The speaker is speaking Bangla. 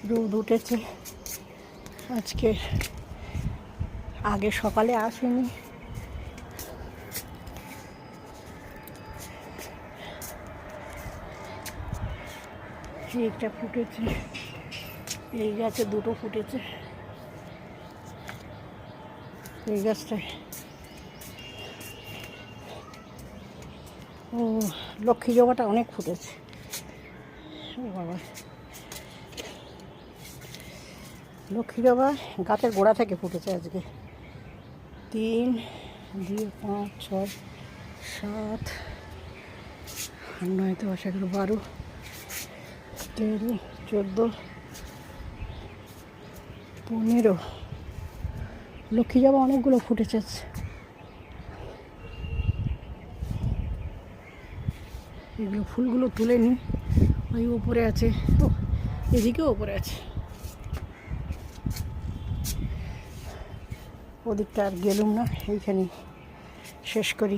রোদ উঠেছে আজকে, আগে সকালে আসেনি। একটা ফুটেছে, এই গাছে দুটো ফুটেছে, এই গাছটায়। ও লক্ষ্মী জবাটা অনেক ফুটেছে। ও বাবা, লক্ষ্মী জবা গাছের গোড়া থেকে ফুটেছে আজকে। 3, 2, 5, 6, 7, 9, 10, 11, 12, 13, 14, 15 লক্ষ্মী জবা অনেকগুলো ফুটেছে। এগুলো ফুলগুলো তুলে নিই, ওই ওপরে আছে, ও এদিকেও ওপরে আছে। ওদিকটা আর গেলুম না, এইখানেই শেষ করি।